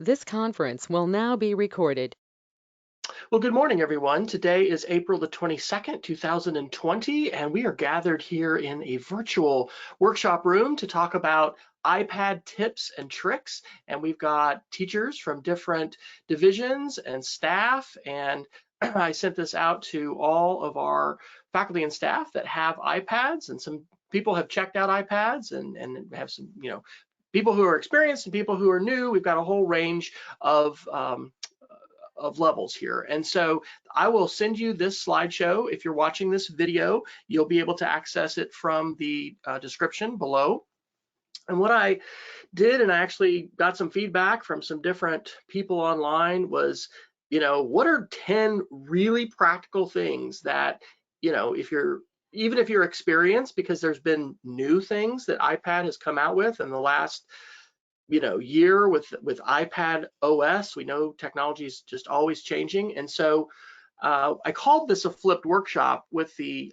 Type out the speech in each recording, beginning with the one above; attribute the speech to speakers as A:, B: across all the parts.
A: This conference will now be recorded.
B: Well, good morning, everyone. Today is April the 22nd, 2020, and we are gathered here in a virtual workshop room to talk about iPad tips and tricks. And we've got teachers from different divisions and staff. And I sent this out to all of our faculty and staff that have iPads, and some people have checked out iPads and have some, people who are experienced and people who are new. We've got a whole range of levels here. And so I will send you this slideshow. If you're watching this video, you'll be able to access it from the description below. And what I did, and I actually got some feedback from some different people online, was, what are 10 really practical things that, even if you're experienced, because there's been new things that iPad has come out with in the last year with iPad OS. We know technology is just always changing. And so I called this a flipped workshop with the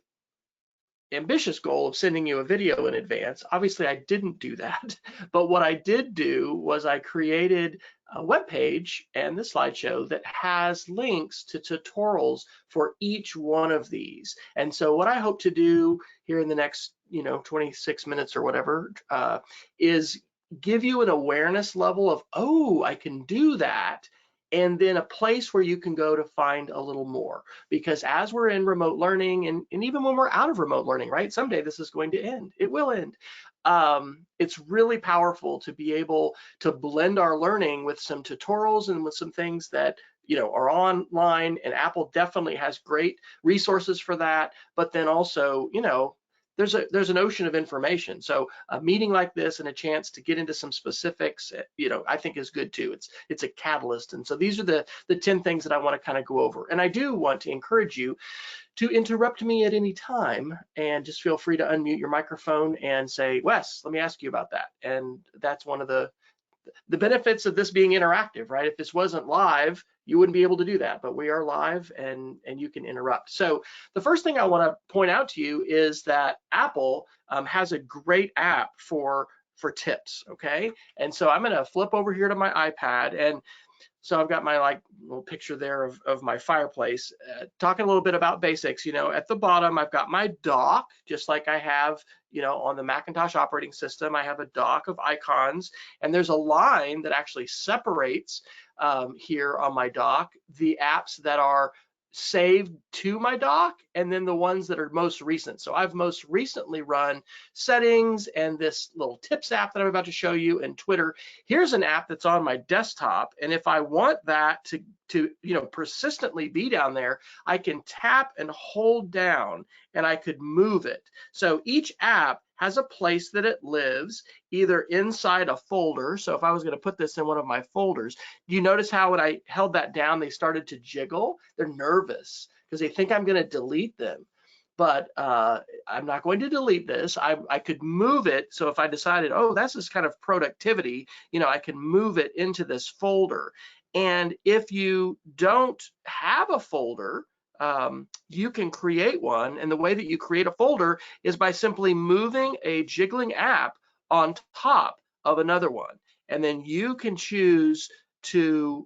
B: ambitious goal of sending you a video in advance. Obviously, I didn't do that. But what I did do was I created a web page and the slideshow that has links to tutorials for each one of these. And so what I hope to do here in the next 26 minutes or whatever is give you an awareness level of, oh, I can do that, and then a place where you can go to find a little more. Because as we're in remote learning, and even when we're out of remote learning, right, someday this is going to end. It will end. It's really powerful to be able to blend our learning with some tutorials and with some things that are online, and Apple definitely has great resources for that. But then also, there's an ocean of information. So a meeting like this and a chance to get into some specifics, I think is good too. It's a catalyst. And so these are the 10 things that I want to kind of go over. And I do want to encourage you to interrupt me at any time, and just feel free to unmute your microphone and say, Wes, let me ask you about that. And that's one of the benefits of this being interactive, right? If this wasn't live, you wouldn't be able to do that, but we are live, and you can interrupt. So the first thing I want to point out to you is that Apple has a great app for tips, okay? And so I'm going to flip over here to my iPad, and so I've got my little picture there of my fireplace. Talking a little bit about basics, at the bottom I've got my dock, just like I have, on the Macintosh operating system. I have a dock of icons, and there's a line that actually separates here on my dock the apps that are saved to my dock, and then the ones that are most recent. So I've most recently run settings and this little tips app that I'm about to show you, and Twitter. Here's an app that's on my desktop, and if I want that to persistently be down there, I can tap and hold down, and I could move it. So each app has a place that it lives, either inside a folder. So if I was going to put this in one of my folders, you notice how when I held that down, they started to jiggle? They're nervous because they think I'm going to delete them. But I'm not going to delete this. I could move it. So if I decided, oh, that's this kind of productivity, I can move it into this folder. And if you don't have a folder, you can create one. And the way that you create a folder is by simply moving a jiggling app on top of another one. And then you can choose to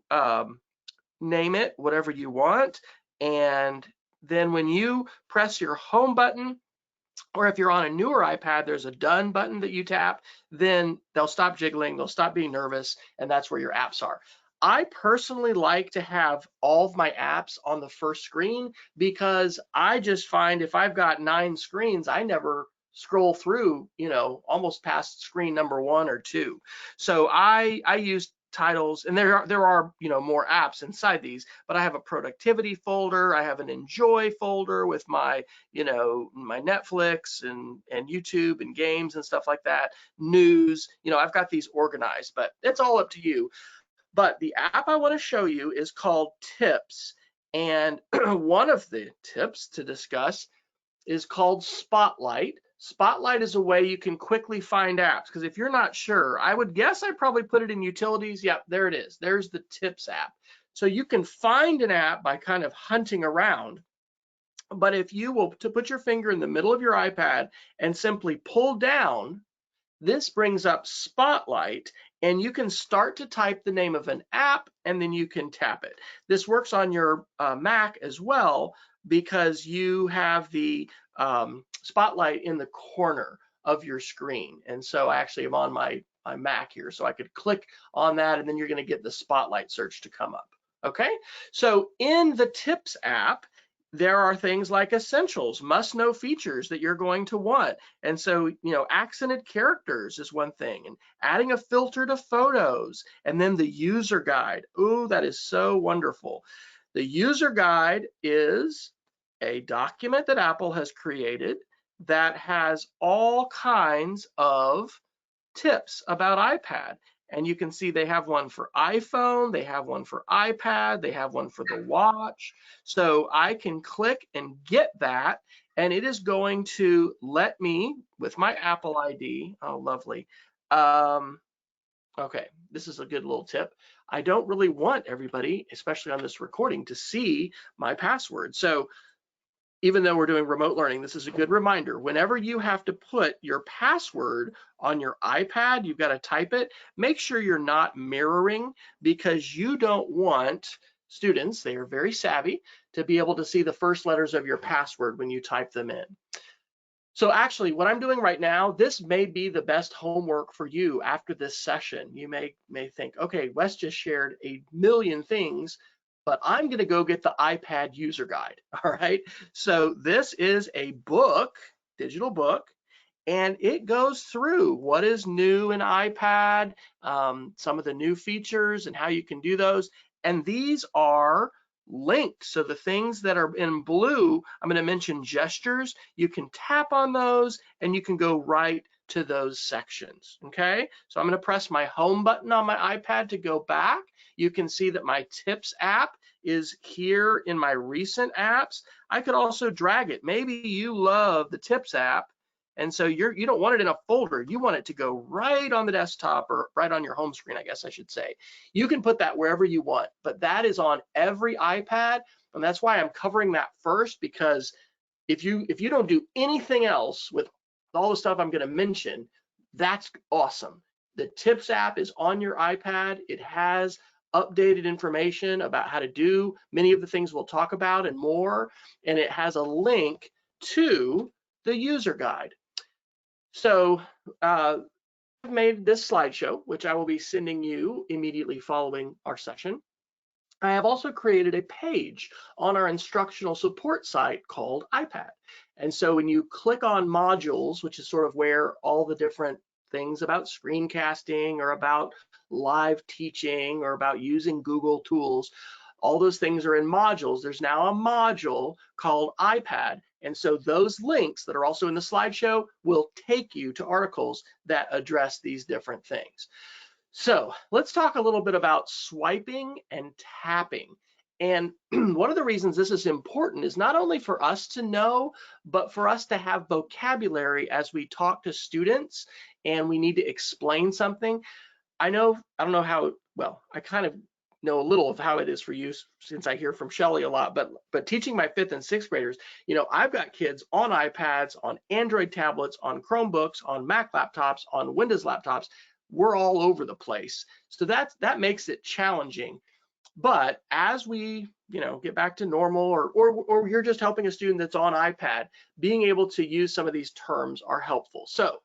B: name it whatever you want. And then when you press your home button, or if you're on a newer iPad, there's a done button that you tap, then they'll stop jiggling, they'll stop being nervous, and that's where your apps are. I personally like to have all of my apps on the first screen, because I just find if I've got 9 screens, I never scroll through, almost past screen number 1 or 2. So I use titles, and there are more apps inside these, but I have a productivity folder, I have an enjoy folder with my my Netflix and YouTube and games and stuff like that, news. I've got these organized, but it's all up to you. But the app I want to show you is called Tips, and one of the tips to discuss is called Spotlight. Spotlight is a way you can quickly find apps, because if you're not sure, I would guess I probably put it in utilities. Yep, there it is. There's the Tips app. So you can find an app by kind of hunting around. But if you will to put your finger in the middle of your iPad and simply pull down, this brings up Spotlight, and you can start to type the name of an app, and then you can tap it. This works on your Mac as well, because you have the spotlight in the corner of your screen. And so I actually am on my Mac here, so I could click on that, and then you're going to get the spotlight search to come up. Okay, so in the Tips app, there are things like essentials, must-know features that you're going to want. And so, you know, accented characters is one thing, and adding a filter to photos, and then the user guide. Ooh, that is so wonderful. The user guide is a document that Apple has created that has all kinds of tips about iPad. And you can see they have one for iPhone, they have one for iPad, they have one for the watch. So I can click and get that, and it is going to let me, with my Apple ID, oh, lovely. Okay, this is a good little tip. I don't really want everybody, especially on this recording, to see my password. So even though we're doing remote learning, this is a good reminder. Whenever you have to put your password on your iPad, you've got to type it. Make sure you're not mirroring, because you don't want students, they are very savvy, to be able to see the first letters of your password when you type them in. So actually, what I'm doing right now, this may be the best homework for you after this session. You may think, okay, Wes just shared a million things, but I'm going to go get the iPad user guide. All right. So this is a book, digital book, and it goes through what is new in iPad, some of the new features and how you can do those. And these are linked. So the things that are in blue, I'm going to mention gestures. You can tap on those and you can go right to those sections. Okay. So I'm going to press my home button on my iPad to go back. You can see that my Tips app is here in my recent apps. I could also drag it. Maybe you love the Tips app, and so you don't want it in a folder. You want it to go right on the desktop, or right on your home screen, I guess I should say. You can put that wherever you want, but that is on every iPad, and that's why I'm covering that first, because if you don't do anything else with all the stuff I'm going to mention, that's awesome. The Tips app is on your iPad. It has updated information about how to do many of the things we'll talk about and more, and it has a link to the user guide. So I've made this slideshow, which I will be sending you immediately following our session. I have also created a page on our instructional support site called iPad. And so when you click on modules, which is sort of where all the different things about screencasting or about live teaching or about using Google tools, all those things are in modules. There's now a module called iPad. And so those links that are also in the slideshow will take you to articles that address these different things. So let's talk a little bit about swiping and tapping. And one of the reasons this is important is not only for us to know, but for us to have vocabulary as we talk to students and we need to explain something. I don't know how, well, I kind of know a little of how it is for you, since I hear from Shelly a lot, but teaching my 5th and 6th graders, you know, I've got kids on iPads, on Android tablets, on Chromebooks, on Mac laptops, on Windows laptops. We're all over the place. So that makes it challenging. But as we, you know, get back to normal, or you're just helping a student that's on iPad, being able to use some of these terms are helpful. So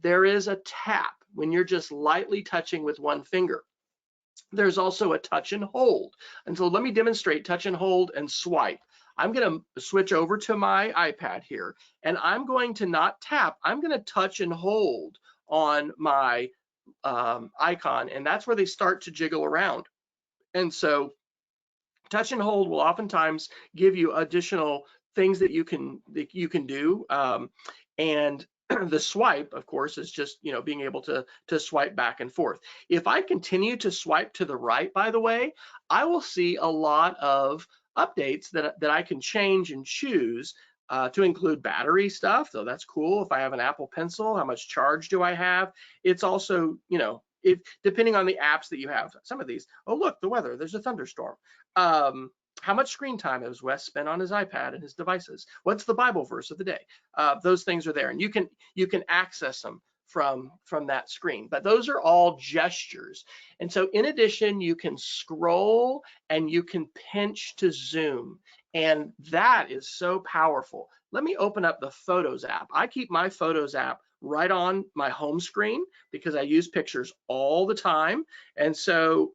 B: there is a tap when you're just lightly touching with one finger. There's also a touch and hold. And so let me demonstrate touch and hold and swipe. I'm going to switch over to my iPad here, and I'm going to not tap. I'm going to touch and hold on my icon, and that's where they start to jiggle around. And so touch and hold will oftentimes give you additional things that you can do. And the swipe, of course, is just, you know, being able to swipe back and forth. If I continue to swipe to the right, by the way, I will see a lot of updates that I can change and choose to include battery stuff. So that's cool. If I have an Apple Pencil, how much charge do I have? It's also, you know, depending on the apps that you have, some of these, oh, look, the weather, there's a thunderstorm. How much screen time has Wes spent on his iPad and his devices? What's the Bible verse of the day? Those things are there, and you can access them from that screen. But those are all gestures. And so in addition, you can scroll and you can pinch to zoom. And that is so powerful. Let me open up the Photos app. I keep my Photos app right on my home screen because I use pictures all the time. And so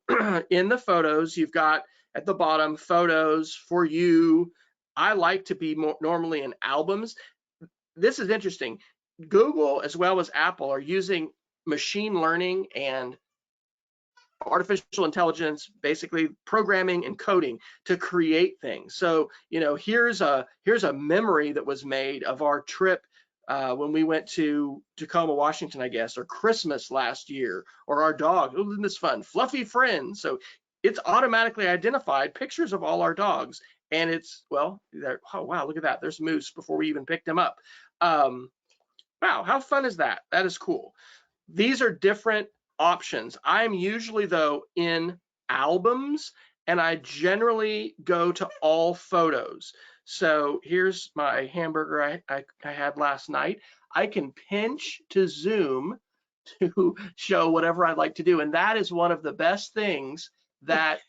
B: in the Photos, you've got at the bottom, Photos, For You. I like to be more normally in albums. This is interesting. Google as well as Apple are using machine learning and artificial intelligence, basically programming and coding to create things. So, here's a memory that was made of our trip when we went to Tacoma, Washington, I guess, or Christmas last year, or our dog. Oh, isn't this fun? Fluffy friends. So it's automatically identified pictures of all our dogs. And it's, well, oh, wow, look at that. There's Moose before we even picked him up. Wow, how fun is that? That is cool. These are different options. I'm usually, though, in albums, and I generally go to all photos. So here's my hamburger I had last night. I can pinch to zoom to show whatever I'd like to do. And that is one of the best things that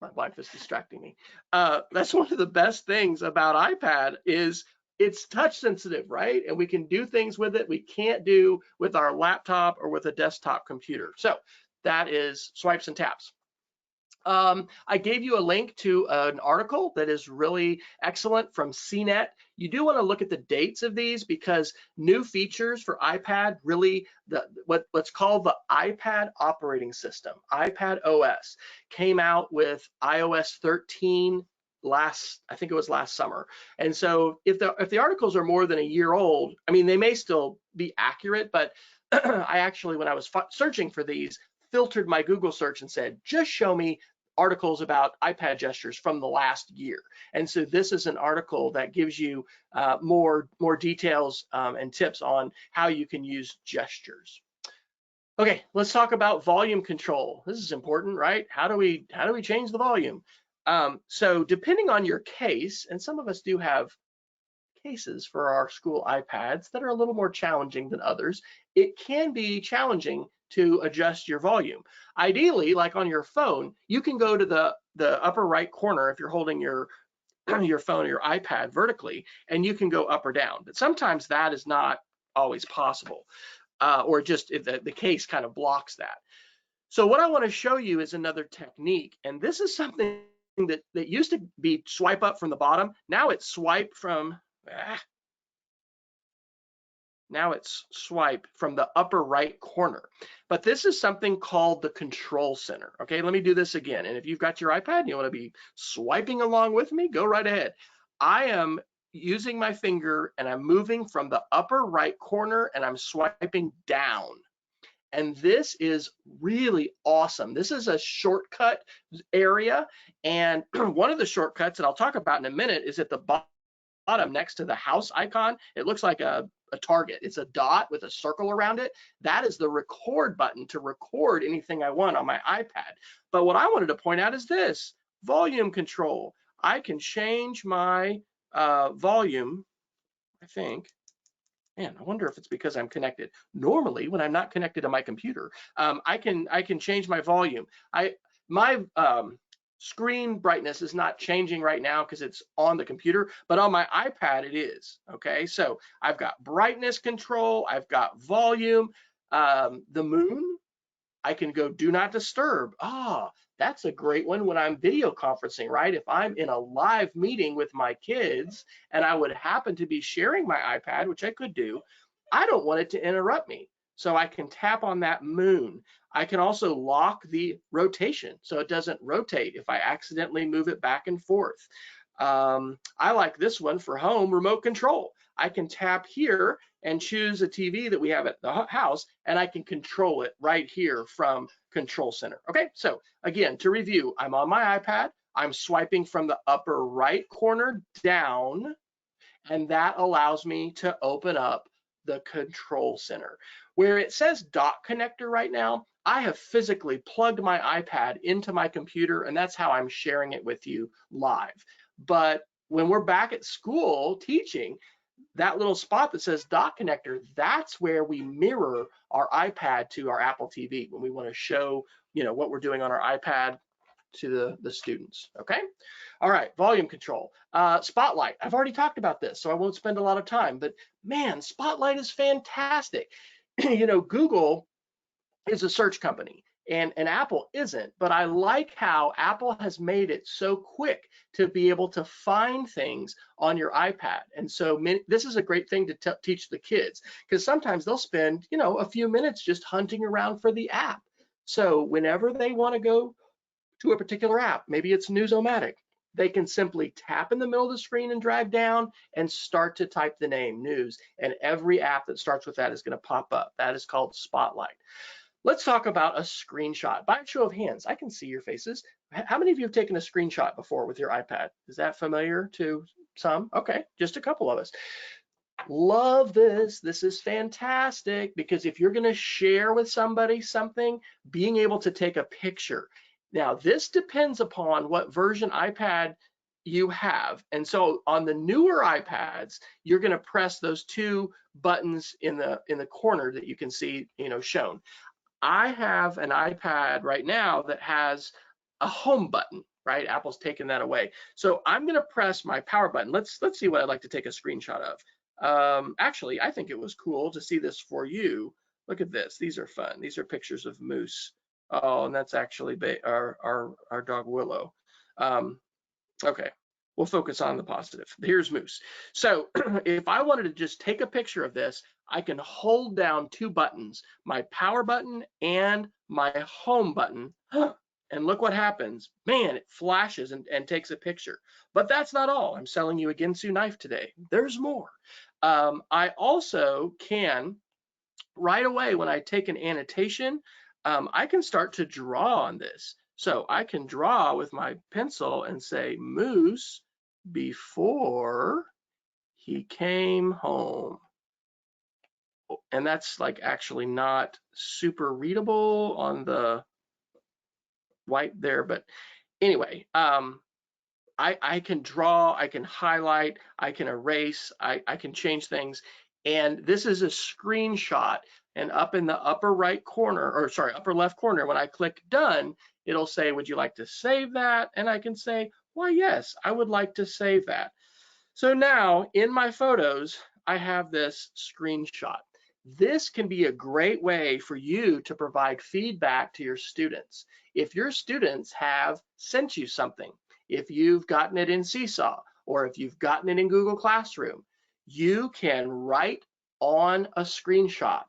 B: my wife is distracting me. That's one of the best things about iPad is it's touch sensitive, right? And we can do things with it we can't do with our laptop or with a desktop computer. So that is swipes and taps. I gave you a link to an article that is really excellent from CNET. You do want to look at the dates of these because new features for iPad, really what's called the iPad operating system, iPad OS, came out with iOS 13 I think it was last summer. And so if the articles are more than a year old, I mean, they may still be accurate, but I actually, when I was searching for these, filtered my Google search and said, just show me articles about iPad gestures from the last year. And so this is an article that gives you more details and tips on how you can use gestures. Okay, let's talk about volume control. This is important, right? How do we change the volume? So depending on your case, and some of us do have cases for our school iPads that are a little more challenging than others, it can be challenging to adjust your volume. Ideally, like on your phone, you can go to the upper right corner if you're holding your phone or your iPad vertically, and you can go up or down. But sometimes that is not always possible, or just if the case kind of blocks that. So what I want to show you is another technique, and this is something that used to be swipe up from the bottom. Now it's swipe from now it's swipe from the upper right corner. But this is something called the control center. Okay, let me do this again. And if you've got your iPad and you want to be swiping along with me, go right ahead. I am using my finger and I'm moving from the upper right corner and I'm swiping down. And this is really awesome. This is a shortcut area. And one of the shortcuts that I'll talk about in a minute is at the bottom next to the house icon. It looks like a target. It's a dot with a circle around it. That is the record button to record anything I want on my iPad. But what I wanted to point out is this, volume control. I can change my volume, I think. Man, I wonder if it's because I'm connected. Normally, when I'm not connected to my computer, I can change my volume. My screen brightness is not changing right now because it's on the computer, but on my iPad it is. Okay, so I've got brightness control, I've got volume, the moon. I can go do not disturb. That's a great one when I'm video conferencing, right? If I'm in a live meeting with my kids and I would happen to be sharing my iPad, which I could do, I don't want it to interrupt me. So I can tap on that moon. I can also lock the rotation so it doesn't rotate if I accidentally move it back and forth. I like this one for home remote control. I can tap here and choose a TV that we have at the house, and I can control it right here from Control Center. Okay, so again, to review, I'm on my iPad, I'm swiping from the upper right corner down, and that allows me to open up the Control Center. Where it says dock connector right now, I have physically plugged my iPad into my computer, and that's how I'm sharing it with you live. But when we're back at school teaching, that little spot that says dock connector, that's where we mirror our iPad to our Apple TV when we want to show, what we're doing on our iPad to the students, okay? All right, volume control. Spotlight, I've already talked about this, so I won't spend a lot of time, but man, Spotlight is fantastic. Google is a search company and Apple isn't, but I like how Apple has made it so quick to be able to find things on your iPad. And so this is a great thing to teach the kids, because sometimes they'll spend, a few minutes just hunting around for the app. So whenever they want to go to a particular app, maybe it's News-O-Matic, they can simply tap in the middle of the screen and drag down and start to type the name News, and every app that starts with that is going to pop up. That is called Spotlight. Let's talk about a screenshot. By a show of hands, I can see your faces. How many of you have taken a screenshot before with your iPad? Is that familiar to some? Okay, just a couple of us. Love this. This is fantastic, because if you're going to share with somebody something, being able to take a picture. Now, this depends upon what version iPad you have. And so on the newer iPads, you're going to press those two buttons in the corner that you can see, shown. I have an iPad right now that has a home button, right? Apple's taken that away. So I'm going to press my power button. Let's see what I'd like to take a screenshot of. Actually, I think it was cool to see this for you. Look at this. These are fun. These are pictures of Moose. Oh, and that's actually our dog Willow. Okay, we'll focus on the positive. Here's Moose. So if I wanted to just take a picture of this, I can hold down two buttons, my power button and my home button, and look what happens. Man, it flashes and takes a picture. But that's not all. I'm selling you a Ginsu knife today. There's more. I also can, right away when I take an annotation, I can start to draw on this. So I can draw with my pencil and say Moose before he came home. And that's like actually not super readable on the white there, but anyway, I can draw, I can highlight, I can erase, I can change things. And this is a screenshot, and up in the upper right corner, or sorry, upper left corner, when I click done, it'll say, would you like to save that? And I can say, why, yes, I would like to save that. So now in my photos, I have this screenshot. This can be a great way for you to provide feedback to your students. If your students have sent you something, if you've gotten it in Seesaw, or if you've gotten it in Google Classroom, you can write on a screenshot.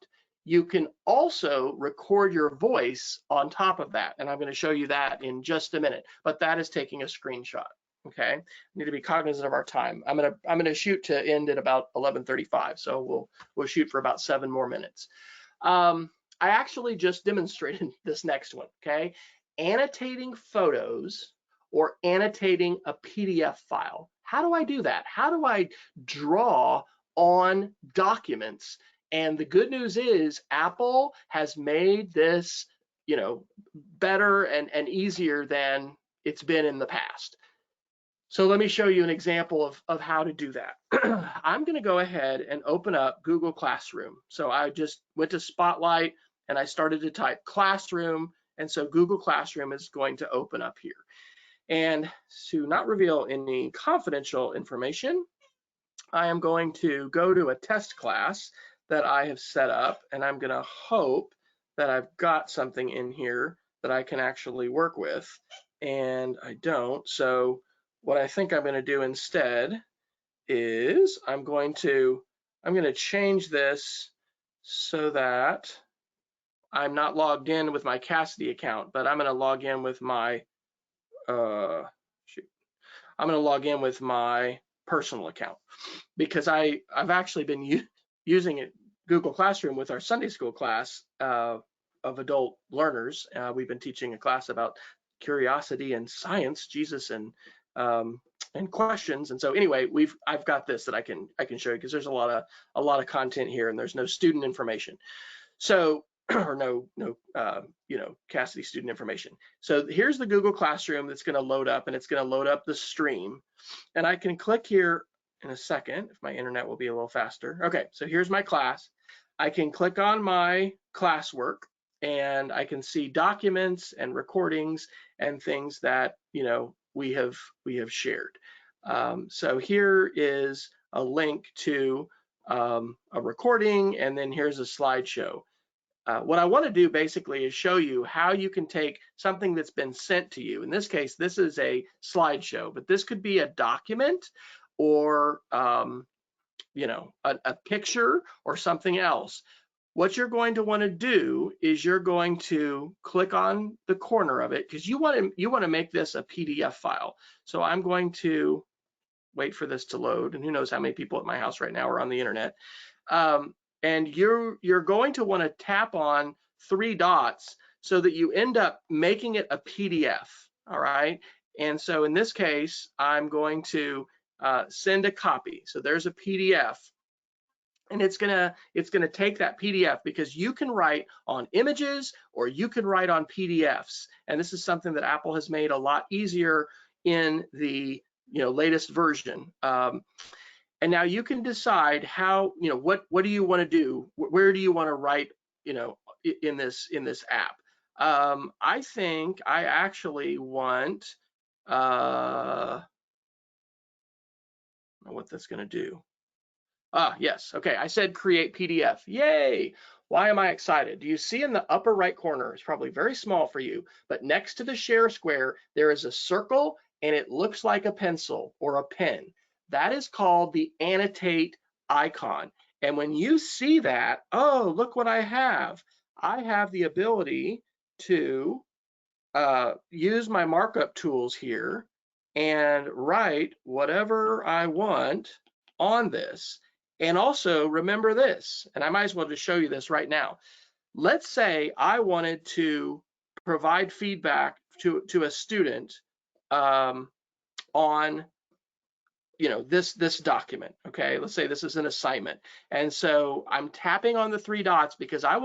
B: You can also record your voice on top of that, and I'm going to show you that in just a minute, but that is taking a screenshot. Okay, need to be cognizant of our time. I'm gonna shoot to end at about 11:35, so we'll shoot for about 7 more minutes. I actually just demonstrated this next one. Okay, annotating photos or annotating a PDF file. How do I do that? How do I draw on documents? And the good news is Apple has made this, better and easier than it's been in the past. So let me show you an example of how to do that. I'm going to go ahead and open up Google Classroom. So I just went to Spotlight and I started to type Classroom. And so Google Classroom is going to open up here. And to not reveal any confidential information, I am going to go to a test class that I have set up, and I'm going to hope that I've got something in here that I can actually work with. And I don't. So what I think I'm going to do instead is I'm going to change this so that I'm not logged in with my Cassidy account, but I'm going to log in with my I'm going to log in with my personal account, because I've actually been using it, Google Classroom, with our Sunday school class of adult learners. We've been teaching a class about curiosity and science, Jesus and questions. And so anyway, I've got this that I can show you, because there's a lot of content here, and there's no student information. So or no Cassidy student information. So here's the Google Classroom that's going to load up, and it's going to load up the stream. And I can click here in a second if my internet will be a little faster. Okay, so here's my class. I can click on my classwork and I can see documents and recordings and things that we have shared. So here is a link to a recording, and then here's a slideshow. What I want to do basically is show you how you can take something that's been sent to you. In this case, this is a slideshow, but this could be a document or a picture or something else. What you're going to want to do is you're going to click on the corner of it because you want to make this a PDF file. So I'm going to wait for this to load, and who knows how many people at my house right now are on the internet. And you're going to want to tap on 3 dots so that you end up making it a PDF. All right. And so in this case, I'm going to send a copy. So there's a PDF, and it's gonna take that PDF because you can write on images or you can write on PDFs. And this is something that Apple has made a lot easier in the latest version. And now you can decide how, what do you want to do? Where do you want to write, in this app? I think I actually want, what that's going to do. Yes. Okay. I said create PDF. Yay. Why am I excited? Do you see in the upper right corner, it's probably very small for you, but next to the share square, there is a circle and it looks like a pencil or a pen. That is called the annotate icon. And when you see that, oh, look what I have. I have the ability to use my markup tools here and write whatever I want on this. And also remember this, and I might as well just show you this right now. Let's say I wanted to provide feedback to a student on this document. Okay, let's say this is an assignment, and so I'm tapping on the 3 dots because I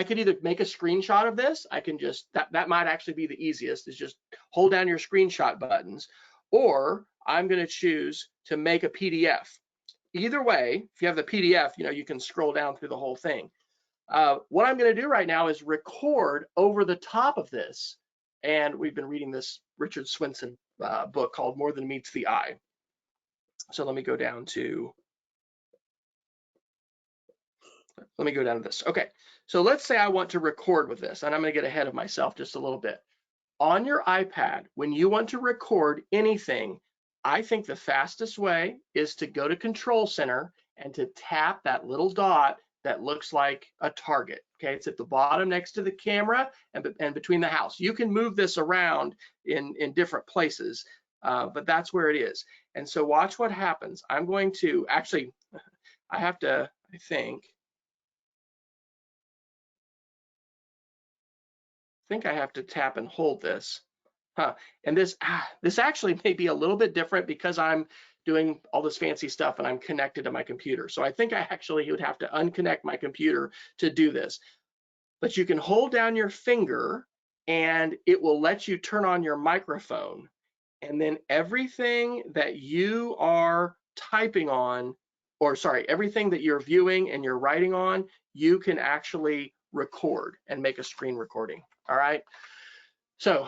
B: could either make a screenshot of this. I can just that might actually be the easiest, is just hold down your screenshot buttons, or I'm going to choose to make a PDF. Either way, if you have the PDF, you can scroll down through the whole thing. What I'm going to do right now is record over the top of this, and we've been reading this Richard Swenson book called More Than Meets the Eye. So let me go down to this. Okay, so let's say I want to record with this, and I'm going to get ahead of myself just a little bit. On your iPad, when you want to record anything, I think the fastest way is to go to Control Center and to tap that little dot that looks like a target. Okay, it's at the bottom next to the camera and between the house. You can move this around in different places, but that's where it is. And so watch what happens. I'm going to actually, I think I have to tap and hold this. And this actually may be a little bit different because I'm doing all this fancy stuff and I'm connected to my computer. So I think I actually would have to unconnect my computer to do this. But you can hold down your finger and it will let you turn on your microphone. And then everything that you are typing on, or sorry, everything that you're viewing and you're writing on, you can actually record and make a screen recording. All right. So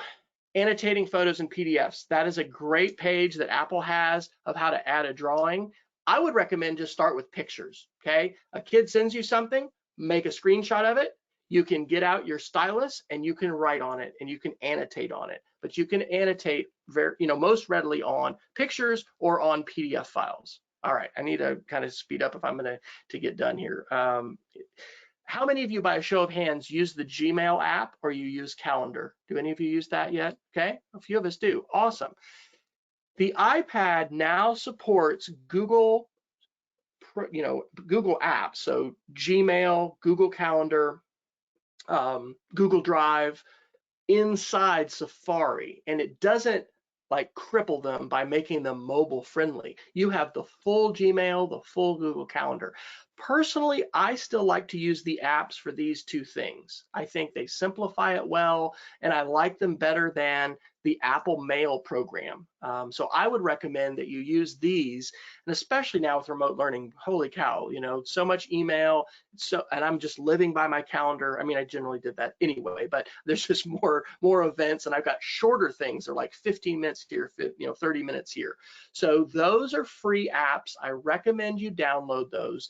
B: annotating photos and PDFs, that is a great page that Apple has of how to add a drawing. I would recommend just start with pictures. Okay. A kid sends you something, make a screenshot of it. You can get out your stylus and you can write on it and you can annotate on it, but you can annotate most readily on pictures or on PDF files. All right, I need to kind of speed up if I'm going to get done here. How many of you, by a show of hands, use the Gmail app or you use Calendar? Do any of you use that yet? Okay, a few of us do. Awesome. The iPad now supports Google apps, so Gmail, Google Calendar, Google Drive inside Safari, and it doesn't like cripple them by making them mobile friendly. You have the full Gmail, the full Google Calendar. Personally, I still like to use the apps for these two things. I think they simplify it well, and I like them better than the Apple Mail program. So I would recommend that you use these, and especially now with remote learning, holy cow, you know, so much email, and I'm just living by my calendar. I mean, I generally did that anyway, but there's just more events, and I've got shorter things. They're like 15 minutes here, 30 minutes here. So those are free apps. I recommend you download those.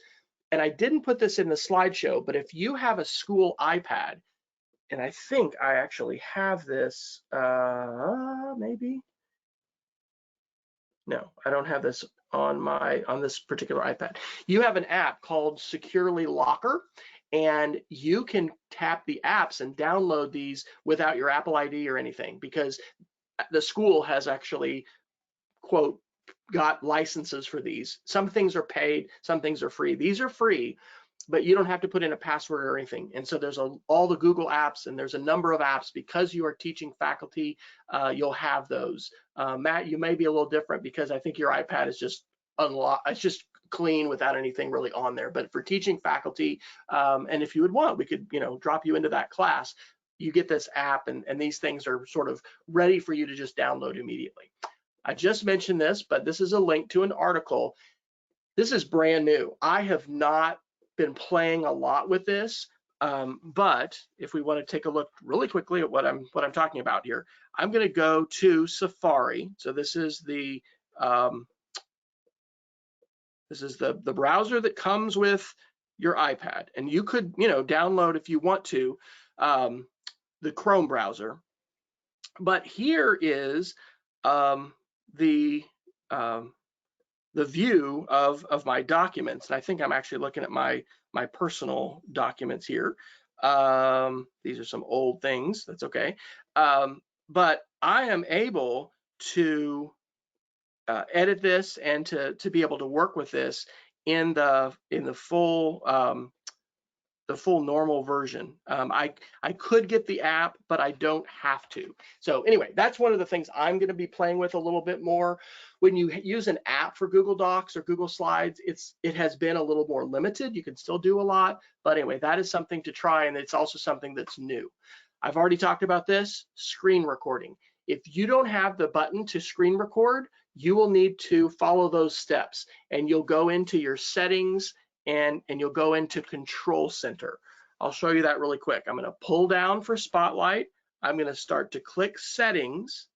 B: And I didn't put this in the slideshow, but if you have a school iPad, and I think I actually have this, maybe. No, I don't have this on this particular iPad. You have an app called Securely Locker, and you can tap the apps and download these without your Apple ID or anything, because the school has actually, quote, got licenses for these. Some things are paid, some things are free. These are free, but you don't have to put in a password or anything. And so there's all the Google apps, and there's a number of apps. Because you are teaching faculty, you'll have those. Matt, you may be a little different because I think your iPad is just unlocked. It's just clean without anything really on there. But for teaching faculty, and if you would want, we could, you know, drop you into that class. You get this app, and these things are sort of ready for you to just download immediately. I just mentioned this, but this is a link to an article. This is brand new. I have not been playing a lot with this, but if we want to take a look really quickly at what I'm talking about here, I'm going to go to Safari. So this is the browser that comes with your iPad, and you could, you know, download if you want to the Chrome browser. But here is the view of my documents, and I think I'm actually looking at my personal documents here. These are some old things. That's okay, but I am able to edit this and to be able to work with this in the full normal version. I could get the app, but I don't have to. So anyway, that's one of the things I'm going to be playing with a little bit more. When you use an app for Google Docs or Google Slides, it has been a little more limited. You can still do a lot, but anyway, that is something to try, and it's also something that's new. I've already talked about this, screen recording. If you don't have the button to screen record, you will need to follow those steps, and you'll go into your settings, and you'll go into Control Center. I'll show you that really quick. I'm going to pull down for Spotlight. I'm going to start to click Settings,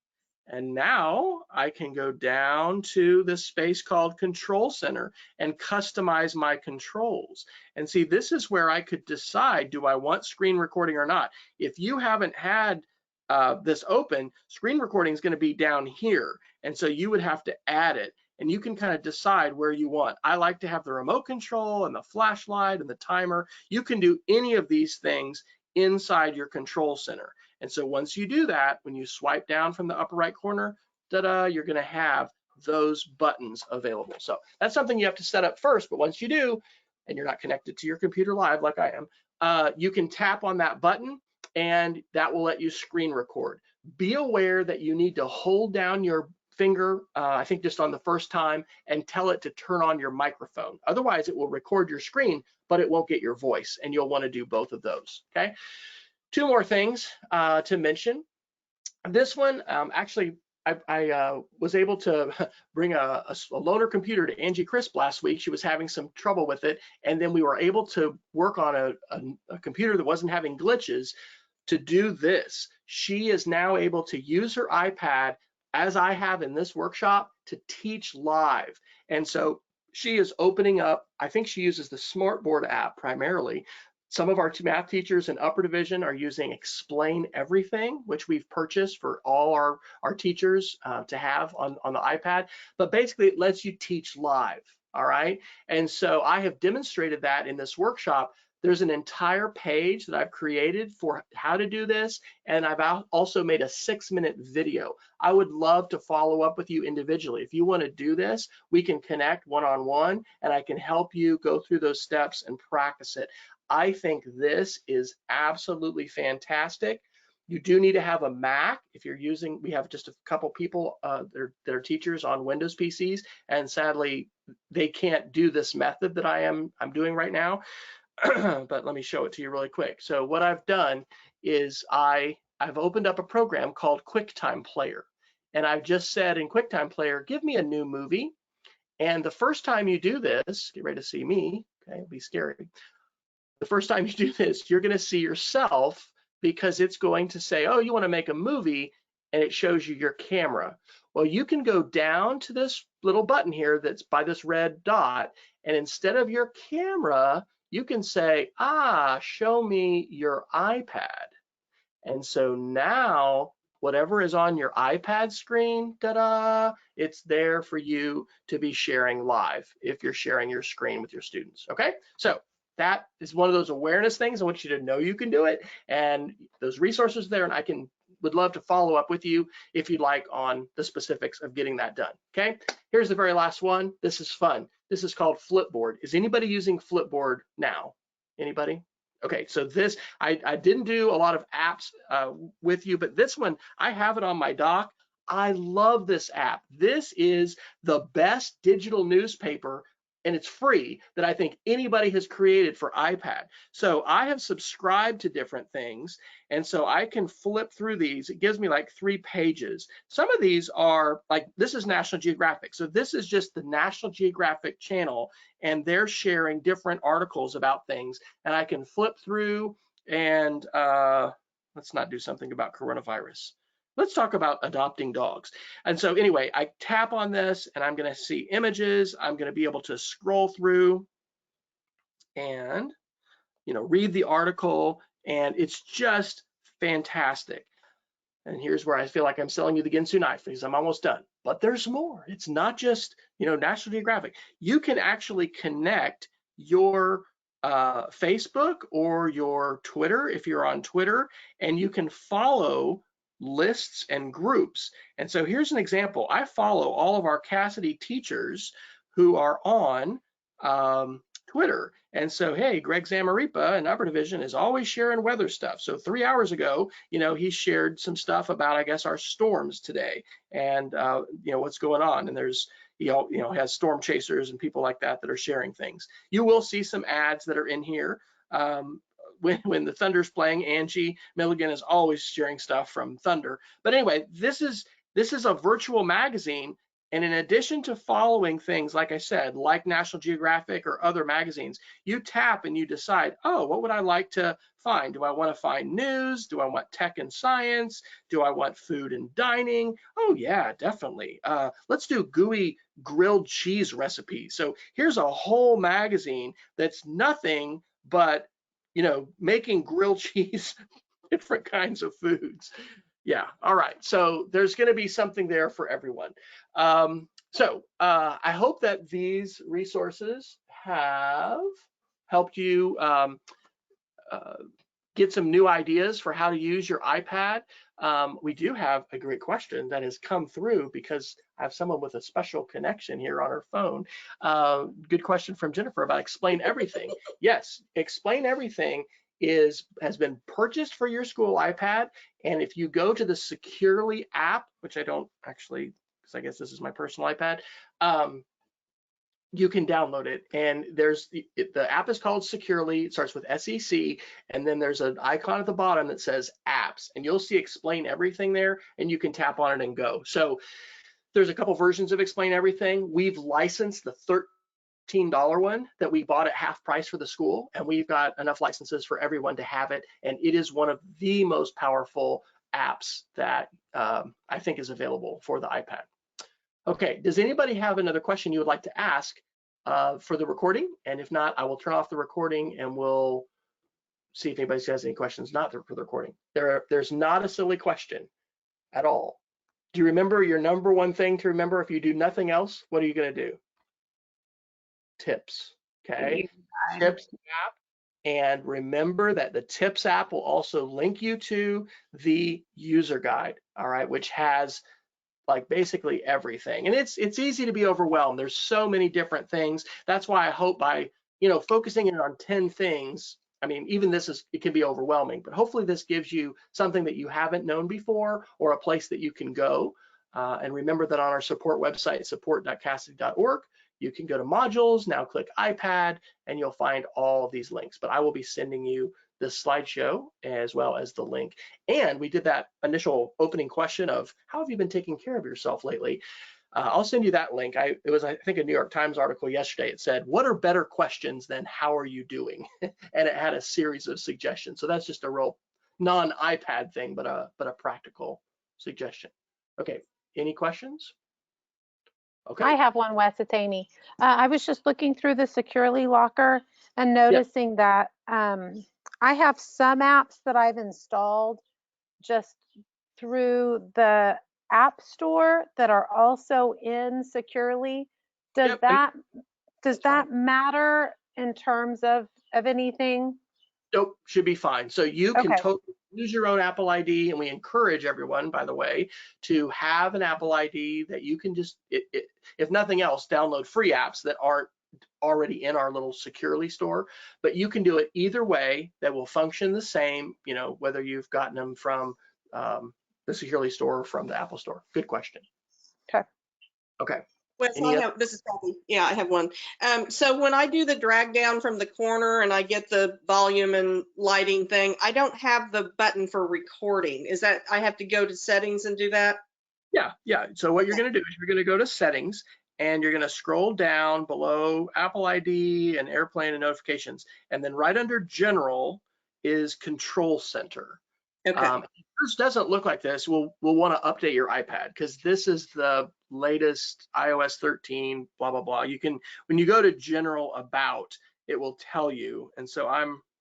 B: and now I can go down to this space called Control Center and customize my controls. And see, this is where I could decide, do I want screen recording or not? If you haven't had this open, screen recording is going to be down here, and so you would have to add it. And you can kind of decide where you want. I like to have the remote control and the flashlight and the timer. You can do any of these things inside your Control Center. And so once you do that, when you swipe down from the upper right corner, ta-da, you're going to have those buttons available. So that's something you have to set up first, but once you do, and you're not connected to your computer live like I am, you can tap on that button, and that will let you screen record. Be aware that you need to hold down your finger, I think just on the first time, and tell it to turn on your microphone. Otherwise, it will record your screen, but it won't get your voice, and you'll want to do both of those, okay? Two more things to mention. This one, actually, I was able to bring a loaner computer to Angie Crisp last week. She was having some trouble with it, and then we were able to work on a computer that wasn't having glitches to do this. She is now able to use her iPad, as I have in this workshop, to teach live. And so she is opening up, I think she uses the Smartboard app primarily. Some of our math teachers in upper division are using Explain Everything, which we've purchased for all our teachers to have on the iPad. But basically, it lets you teach live, all right? And so I have demonstrated that in this workshop. There's an entire page that I've created for how to do this, and I've also made a 6-minute video. I would love to follow up with you individually. If you want to do this, we can connect one-on-one, and I can help you go through those steps and practice it. I think this is absolutely fantastic. You do need to have a Mac if you're using, we have just a couple people that are teachers on Windows PCs, and sadly, they can't do this method that I'm doing right now. But let me show it to you really quick. So what I've done is I've opened up a program called QuickTime Player. And I've just said in QuickTime Player, give me a new movie. And the first time you do this, get ready to see me, okay, it'll be scary. The first time you do this, you're going to see yourself, because it's going to say, oh, you want to make a movie, and it shows you your camera. Well, you can go down to this little button here that's by this red dot, and instead of your camera, you can say, show me your iPad. And so now, whatever is on your iPad screen, ta-da, it's there for you to be sharing live if you're sharing your screen with your students, okay? So that is one of those awareness things. I want you to know you can do it, and those resources there, and would love to follow up with you if you'd like on the specifics of getting that done, okay? Here's the very last one. This is fun. This is called Flipboard. Is anybody using Flipboard now? Anybody? Okay, so this, I didn't do a lot of apps with you, but this one, I have it on my dock. I love this app. This is the best digital newspaper, and it's free, that I think anybody has created for iPad. So I have subscribed to different things, and so I can flip through these. It gives me like 3 pages. Some of these are like, this is National Geographic. So this is just the National Geographic channel, and they're sharing different articles about things, and I can flip through and let's not do something about coronavirus. Let's talk about adopting dogs. And so anyway, I tap on this and I'm going to see images. I'm going to be able to scroll through and, read the article, and it's just fantastic. And here's where I feel like I'm selling you the Ginsu knife, because I'm almost done. But there's more. It's not just, National Geographic. You can actually connect your Facebook or your Twitter, if you're on Twitter, and you can follow lists and groups. And so here's an example. I follow all of our Cassidy teachers who are on Twitter. And so, hey, Greg Zamaripa in Upper Division is always sharing weather stuff. So 3 hours ago, he shared some stuff about, I guess, our storms today, and what's going on. And there's, has storm chasers and people like that that are sharing things. You will see some ads that are in here. When the Thunder's playing, Angie Milligan is always sharing stuff from Thunder. But anyway, this is a virtual magazine, and in addition to following things, like I said, like National Geographic or other magazines, you tap and you decide, oh, what would I like to find? Do I want to find news? Do I want tech and science? Do I want food and dining? Oh yeah, definitely. Let's do gooey grilled cheese recipes. So here's a whole magazine that's nothing but making grilled cheese, different kinds of foods. Yeah, all right. So there's going to be something there for everyone. I hope that these resources have helped you get some new ideas for how to use your iPad. We do have a great question that has come through, because I have someone with a special connection here on her phone. Good question from Jennifer about Explain Everything. Yes, Explain Everything has been purchased for your school iPad, and if you go to the Securely app, which I don't actually, because I guess this is my personal iPad, you can download it, and the app is called Securely. It starts with SEC, and then there's an icon at the bottom that says apps, and you'll see Explain Everything there, and you can tap on it and go. So there's a couple versions of Explain Everything. We've licensed the $13 one that we bought at half price for the school, and we've got enough licenses for everyone to have it, and it is one of the most powerful apps that I think is available for the iPad. Okay, does anybody have another question you would like to ask for the recording? And if not, I will turn off the recording and we'll see if anybody has any questions not for the recording. There's not a silly question at all. Do you remember your number one thing to remember? If you do nothing else, what are you going to do? Tips, okay? Tips app. And remember that the Tips app will also link you to the user guide, all right, which has like basically everything. And it's easy to be overwhelmed. There's so many different things. That's why I hope by, focusing in on 10 things, I mean, even it can be overwhelming, but hopefully this gives you something that you haven't known before, or a place that you can go. And remember that on our support website, support.cassidy.org, you can go to modules, now click iPad, and you'll find all of these links. But I will be sending you this slideshow as well as the link. And we did that initial opening question of how have you been taking care of yourself lately? I'll send you that link. It was, I think, a New York Times article yesterday. It said, what are better questions than how are you doing? And it had a series of suggestions. So that's just a real non-iPad thing, but a practical suggestion. Okay, any questions? Okay.
C: I have one, Wes. It's Amy. I was just looking through the Securely Locker and noticing that I have some apps that I've installed just through the App Store that are also in Securely. Does that matter in terms of anything?
B: Nope, should be fine. So you can
C: Okay.
B: totally use your own Apple ID, and we encourage everyone, by the way, to have an Apple ID that you can just, if nothing else, download free apps that aren't already in our little Securely store. But you can do it either way. That will function the same, you know, whether you've gotten them from the Securely store or from the Apple store. Good question.
C: Okay.
B: Okay.
D: Wes, this is Kathy. Yeah, I have one. So when I do the drag down from the corner and I get the volume and lighting thing, I don't have the button for recording. Is that, I have to go to settings and do that?
B: Yeah. So what you're going to do is you're going to go to settings and you're going to scroll down below Apple ID and airplane and notifications. And then right under general is control center.
D: Okay.
B: If this doesn't look like this, we'll want to update your iPad because this is the latest iOS 13, blah, blah, blah. You can, when you go to general about, it will tell you. And so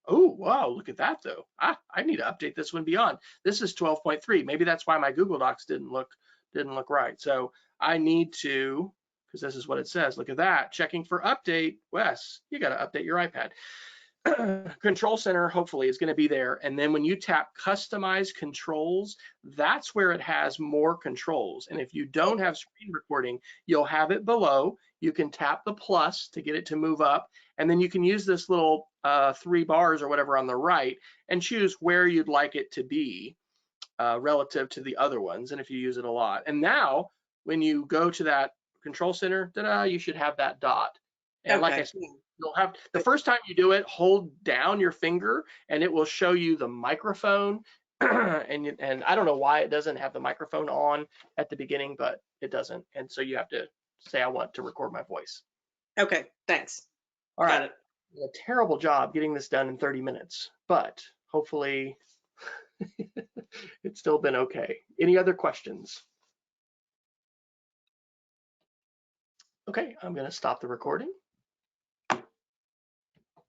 B: oh, wow, look at that though. I need to update this one beyond. This is 12.3. Maybe that's why my Google Docs didn't look right. So I need to, because this is what it says. Look at that, checking for update. Wes, you got to update your iPad. Control center hopefully is going to be there, and then when you tap customize controls, that's where it has more controls. And if you don't have screen recording, you'll have it below. You can tap the plus to get it to move up, and then you can use this little 3 bars or whatever on the right and choose where you'd like it to be relative to the other ones, and if you use it a lot. And now when you go to that control center, you should have that dot. And like I said, you'll have, the first time you do it, hold down your finger and it will show you the microphone. and I don't know why it doesn't have the microphone on at the beginning, but it doesn't. And so you have to say, I want to record my voice.
D: Okay, thanks.
B: All right.
D: Got it.
B: A terrible job getting this done in 30 minutes, but hopefully it's still been okay. Any other questions? Okay, I'm going to stop the recording.